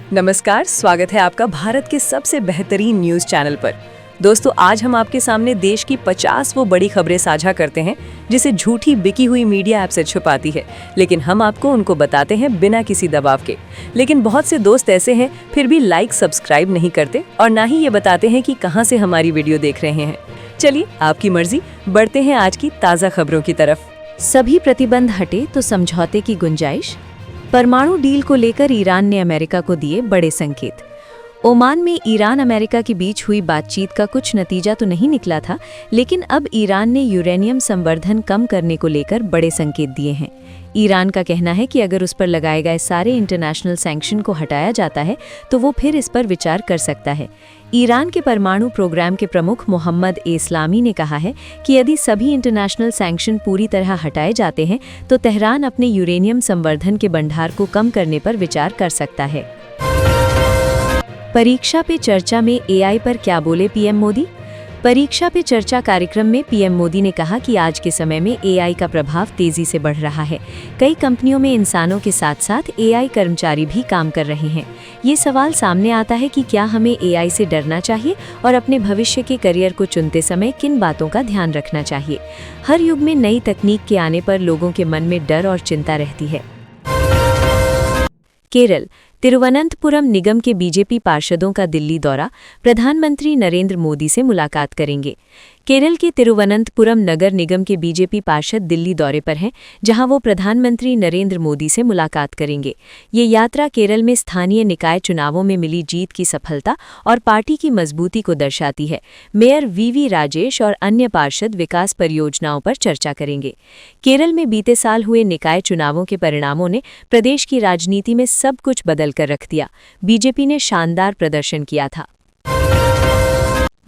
नमस्कार, स्वागत है आपका भारत के सबसे बेहतरीन न्यूज़ चैनल पर। दोस्तों, आज हम आपके सामने देश की 50 वो बड़ी खबरें साझा करते हैं जिसे झूठी बिकी हुई मीडिया ऐप से छुपाती है, लेकिन हम आपको उनको बताते हैं बिना किसी दबाव के। लेकिन बहुत से दोस्त ऐसे हैं फिर भी लाइक सब्सक्राइब नहीं करते और ना ही ये बताते हैं कि कहाँ से हमारी वीडियो देख रहे हैं। चलिए, आपकी मर्जी, बढ़ते हैं आज की ताज़ा खबरों की तरफ। सभी प्रतिबंध हटे तो समझौते की गुंजाइश। परमाणु डील को लेकर ईरान ने अमेरिका को दिए बड़े संकेत। ओमान में ईरान अमेरिका के बीच हुई बातचीत का कुछ नतीजा तो नहीं निकला था, लेकिन अब ईरान ने यूरेनियम संवर्धन कम करने को लेकर बड़े संकेत दिए हैं। ईरान का कहना है कि अगर उस पर लगाए गए सारे इंटरनेशनल सैंक्शन को हटाया जाता है तो वो फिर इस पर विचार कर सकता है। ईरान के परमाणु प्रोग्राम के प्रमुख मोहम्मद इस्लामी ने कहा है कि यदि सभी इंटरनेशनल सैंक्शन पूरी तरह हटाए जाते हैं तो तेहरान अपने यूरेनियम संवर्धन के भंडार को कम करने पर विचार कर सकता है। परीक्षा पे चर्चा में एआई पर क्या बोले पीएम मोदी। परीक्षा पे चर्चा कार्यक्रम में पीएम मोदी ने कहा कि आज के समय में एआई का प्रभाव तेजी से बढ़ रहा है। कई कंपनियों में इंसानों के साथ साथ एआई कर्मचारी भी काम कर रहे हैं। ये सवाल सामने आता है कि क्या हमें एआई से डरना चाहिए और अपने भविष्य के करियर को चुनते समय किन बातों का ध्यान रखना चाहिए। हर युग में नई तकनीक के आने पर लोगों के मन में डर और चिंता रहती है। केरल, तिरुवनंतपुरम निगम के बीजेपी पार्षदों का दिल्ली दौरा, प्रधानमंत्री नरेंद्र मोदी से मुलाकात करेंगे। केरल के तिरुवनंतपुरम नगर निगम के बीजेपी पार्षद दिल्ली दौरे पर हैं, जहां वो प्रधानमंत्री नरेंद्र मोदी से मुलाकात करेंगे। ये यात्रा केरल में स्थानीय निकाय चुनावों में मिली जीत की सफलता और पार्टी की मजबूती को दर्शाती है। मेयर वीवी राजेश और अन्य पार्षद विकास परियोजनाओं पर चर्चा करेंगे। केरल में बीते साल हुए निकाय चुनावों के परिणामों ने प्रदेश की राजनीति में सब कुछ बदल कर रख दिया। बीजेपी ने शानदार प्रदर्शन किया था।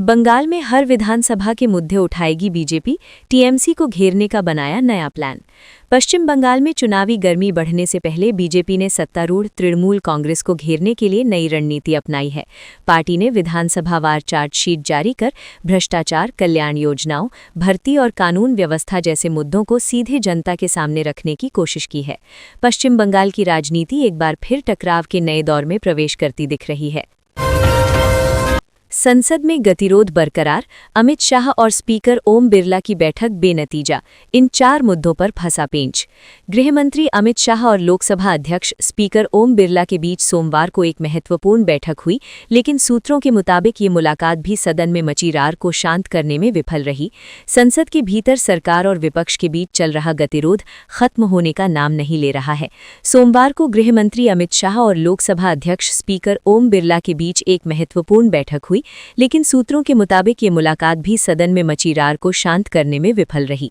बंगाल में हर विधानसभा के मुद्दे उठाएगी बीजेपी, टीएमसी को घेरने का बनाया नया प्लान। पश्चिम बंगाल में चुनावी गर्मी बढ़ने से पहले बीजेपी ने सत्तारूढ़ तृणमूल कांग्रेस को घेरने के लिए नई रणनीति अपनाई है। पार्टी ने विधानसभावार चार्जशीट जारी कर भ्रष्टाचार, कल्याण योजनाओं, भर्ती और कानून व्यवस्था जैसे मुद्दों को सीधे जनता के सामने रखने की कोशिश की है। पश्चिम बंगाल की राजनीति एक बार फिर टकराव के नए दौर में प्रवेश करती दिख रही है। संसद में गतिरोध बरकरार, अमित शाह और स्पीकर ओम बिरला की बैठक बेनतीजा, इन 4 मुद्दों पर फंसा पेंच। गृहमंत्री अमित शाह और लोकसभा अध्यक्ष स्पीकर ओम बिरला के बीच सोमवार को एक महत्वपूर्ण बैठक हुई, लेकिन सूत्रों के मुताबिक ये मुलाकात भी सदन में मची रार को शांत करने में विफल रही। संसद के भीतर सरकार और विपक्ष के बीच चल रहा गतिरोध खत्म होने का नाम नहीं ले रहा है। सोमवार को गृहमंत्री अमित शाह और लोकसभा अध्यक्ष स्पीकर ओम बिरला के बीच एक महत्वपूर्ण बैठक हुई, लेकिन सूत्रों के मुताबिक ये मुलाकात भी सदन में मची रार को शांत करने में विफल रही।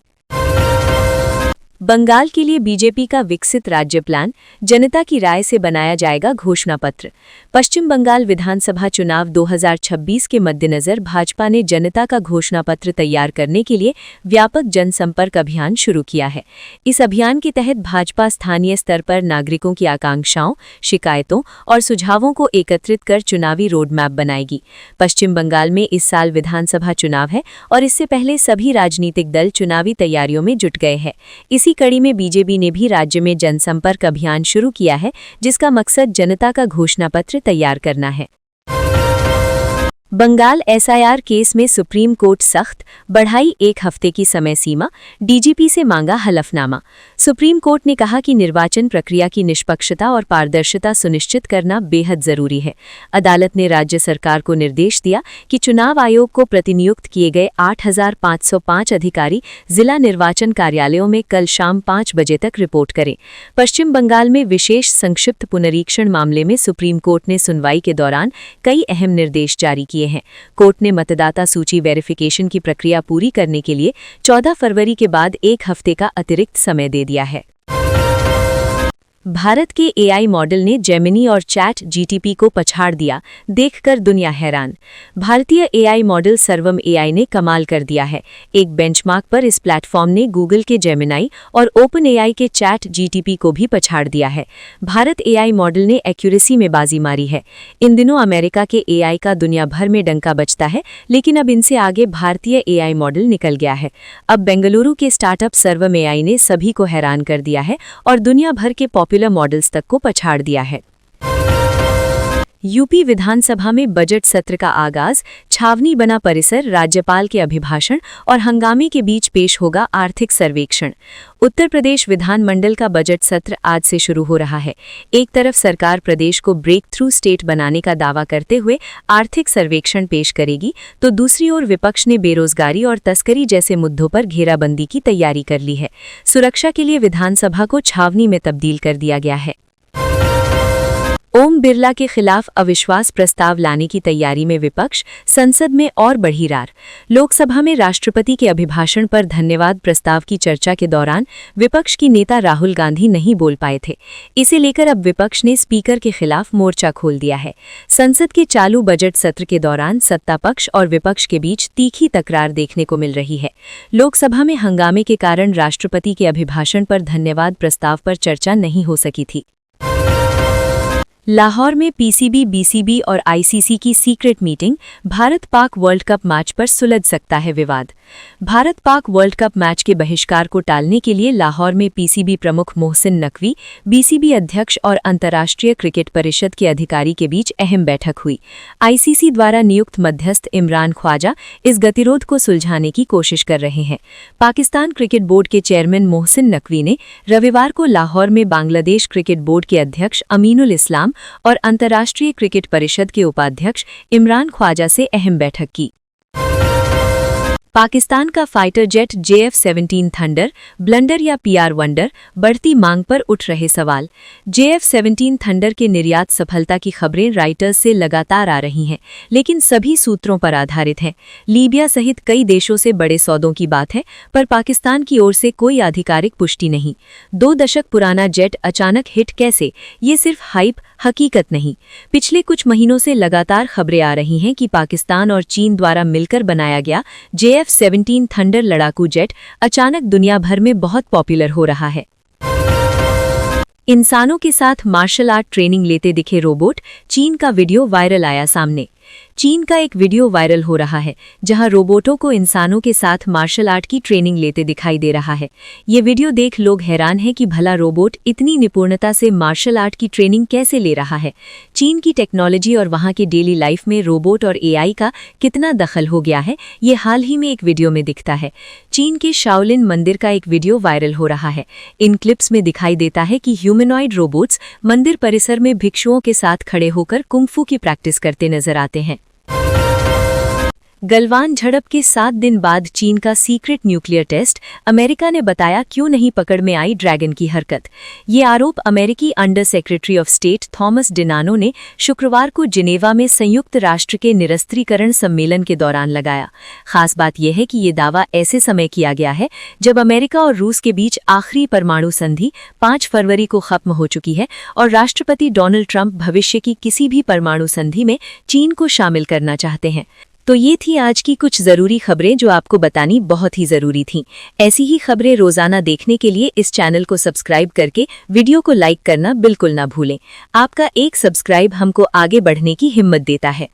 बंगाल के लिए बीजेपी का विकसित राज्य प्लान, जनता की राय से बनाया जाएगा घोषणा पत्र। पश्चिम बंगाल विधानसभा चुनाव 2026 के मद्देनजर भाजपा ने जनता का घोषणा पत्र तैयार करने के लिए व्यापक जनसंपर्क अभियान शुरू किया है। इस अभियान के तहत भाजपा स्थानीय स्तर पर नागरिकों की आकांक्षाओं, शिकायतों और सुझावों को एकत्रित कर चुनावी रोड मैप बनाएगी। पश्चिम बंगाल में इस साल विधानसभा चुनाव है और इससे पहले सभी राजनीतिक दल चुनावी तैयारियों में जुट गए हैं। इसी कड़ी में बीजेपी ने भी राज्य में जनसंपर्क अभियान शुरू किया है, जिसका मकसद जनता का घोषणा पत्र तैयार करना है। बंगाल एसआईआर केस में सुप्रीम कोर्ट सख्त, बढ़ाई 1 हफ्ते की समय सीमा, डीजीपी से मांगा हलफनामा। सुप्रीम कोर्ट ने कहा कि निर्वाचन प्रक्रिया की निष्पक्षता और पारदर्शिता सुनिश्चित करना बेहद जरूरी है। अदालत ने राज्य सरकार को निर्देश दिया कि चुनाव आयोग को प्रतिनियुक्त किए गए 8,505 अधिकारी जिला निर्वाचन कार्यालयों में कल शाम 5 बजे तक रिपोर्ट करें। पश्चिम बंगाल में विशेष संक्षिप्त पुनरीक्षण मामले में सुप्रीम कोर्ट ने सुनवाई के दौरान कई अहम निर्देश जारी किए हैं। कोर्ट ने मतदाता सूची वेरिफिकेशन की प्रक्रिया पूरी करने के लिए 14 फरवरी के बाद 1 हफ्ते का अतिरिक्त समय दे दिया है। भारत के एआई मॉडल ने जेमिनी और चैट जीटीपी को पछाड़ दिया, देखकर दुनिया हैरान। भारतीय एआई मॉडल सर्वम एआई ने कमाल कर दिया है। एक बेंचमार्क पर इस प्लेटफॉर्म ने गूगल के जेमिनी और ओपन एआई के चैट जीटीपी को भी पछाड़ दिया है। भारत एआई मॉडल ने एक्यूरेसी में बाजी मारी है। इन दिनों अमेरिका के एआई का दुनिया भर में डंका बजता है, लेकिन अब इनसे आगे भारतीय एआई मॉडल निकल गया है। अब बेंगलुरु के स्टार्टअप सर्वम एआई ने सभी को हैरान कर दिया है और दुनिया भर के पॉपुलर मॉडल्स तक को पछाड़ दिया है। यूपी विधानसभा में बजट सत्र का आगाज, छावनी बना परिसर, राज्यपाल के अभिभाषण और हंगामे के बीच पेश होगा आर्थिक सर्वेक्षण। उत्तर प्रदेश विधानमंडल का बजट सत्र आज से शुरू हो रहा है। एक तरफ सरकार प्रदेश को ब्रेक थ्रू स्टेट बनाने का दावा करते हुए आर्थिक सर्वेक्षण पेश करेगी, तो दूसरी ओर विपक्ष ने बेरोजगारी और तस्करी जैसे मुद्दों पर घेराबंदी की तैयारी कर ली है। सुरक्षा के लिए विधानसभा को छावनी में तब्दील कर दिया गया है। ओम बिरला के खिलाफ अविश्वास प्रस्ताव लाने की तैयारी में विपक्ष, संसद में और बढ़ी रार। लोकसभा में राष्ट्रपति के अभिभाषण पर धन्यवाद प्रस्ताव की चर्चा के दौरान विपक्ष की नेता राहुल गांधी नहीं बोल पाए थे। इसे लेकर अब विपक्ष ने स्पीकर के खिलाफ मोर्चा खोल दिया है। संसद के चालू बजट सत्र के दौरान सत्ता पक्ष और विपक्ष के बीच तीखी तकरार देखने को मिल रही है। लोकसभा में हंगामे के कारण राष्ट्रपति के अभिभाषण पर धन्यवाद प्रस्ताव पर चर्चा नहीं हो सकी थी। लाहौर में पीसीबी, बीसीबी और आईसीसी की secret meeting, Bharat Pak world cup match पर सुलझ सकता है विवाद। Bharat Pak world cup match के बहिष्कार को टालने के लिए लाहौर में पीसीबी प्रमुख मोहसिन नकवी, बीसीबी अध्यक्ष और अंतर्राष्ट्रीय क्रिकेट परिषद के अधिकारी के बीच अहम बैठक हुई। आईसीसी द्वारा नियुक्त मध्यस्थ इमरान ख्वाजा इस गतिरोध को सुलझाने की कोशिश कर रहे हैं। पाकिस्तान क्रिकेट बोर्ड के चेयरमैन मोहसिन नकवी ने रविवार को लाहौर में बांग्लादेश क्रिकेट बोर्ड के अध्यक्ष अमीनुल इस्लाम और अंतर्राष्ट्रीय क्रिकेट परिषद के उपाध्यक्ष इमरान ख्वाजा से अहम बैठक की। पाकिस्तान का fighter jet JF-17 thunder blunder या PR वंडर, बढ़ती मांग पर उठ रहे सवाल। JF-17 थंडर के निर्यात सफलता की खबरें राइटर्स से लगातार आ रही हैं, लेकिन सभी सूत्रों पर आधारित हैं। लीबिया सहित कई देशों से बड़े सौदों की बात है, पर पाकिस्तान की ओर से कोई आधिकारिक पुष्टि नहीं। 2 दशक पुराना जेट अचानक हिट कैसे? ये सिर्फ हाइप, हकीकत नहीं। पिछले कुछ महीनों से लगातार खबरें आ रही हैं कि पाकिस्तान और चीन द्वारा मिलकर बनाया गया JF-17 थंडर लड़ाकू जेट अचानक दुनिया भर में बहुत पॉपुलर हो रहा है। इंसानों के साथ मार्शल आर्ट ट्रेनिंग लेते दिखे रोबोट, चीन का वीडियो वायरल आया सामने। चीन का एक वीडियो वायरल हो रहा है जहां रोबोटों को इंसानों के साथ मार्शल आर्ट की ट्रेनिंग लेते दिखाई दे रहा है। ये वीडियो देख लोग हैरान हैं कि भला रोबोट इतनी निपुणता से मार्शल आर्ट की ट्रेनिंग कैसे ले रहा है। चीन की टेक्नोलॉजी और वहां के डेली लाइफ में रोबोट और AI का कितना दखल हो गया है, ये हाल ही में एक वीडियो में दिखता है। चीन के शाओलिन मंदिर का एक वीडियो वायरल हो रहा है। इन क्लिप्स में दिखाई देता है कि ह्यूमनॉइड रोबोट्स मंदिर परिसर में भिक्षुओं के साथ खड़े होकर कुंग-फू की प्रैक्टिस करते नजर आते हैं। गलवान झड़प के 7 दिन बाद चीन का सीक्रेट न्यूक्लियर टेस्ट, अमेरिका ने बताया क्यों नहीं पकड़ में आई ड्रैगन की हरकत। ये आरोप अमेरिकी under secretary of state Thomas DiNanno ने शुक्रवार को जिनेवा में संयुक्त राष्ट्र के निरस्त्रीकरण सम्मेलन के दौरान लगाया। खास बात यह है कि ये दावा ऐसे समय किया गया है जब अमेरिका और रूस के बीच आखिरी परमाणु संधि 5 फरवरी को खत्म हो चुकी है और राष्ट्रपति डोनाल्ड ट्रंप भविष्य की किसी भी परमाणु संधि में चीन को शामिल करना चाहते हैं। तो ये थी आज की कुछ ज़रूरी खबरें जो आपको बतानी बहुत ही ज़रूरी थीं। ऐसी ही खबरें रोज़ाना देखने के लिए इस चैनल को सब्सक्राइब करके वीडियो को लाइक करना बिल्कुल ना भूलें। आपका एक सब्सक्राइब हमको आगे बढ़ने की हिम्मत देता है।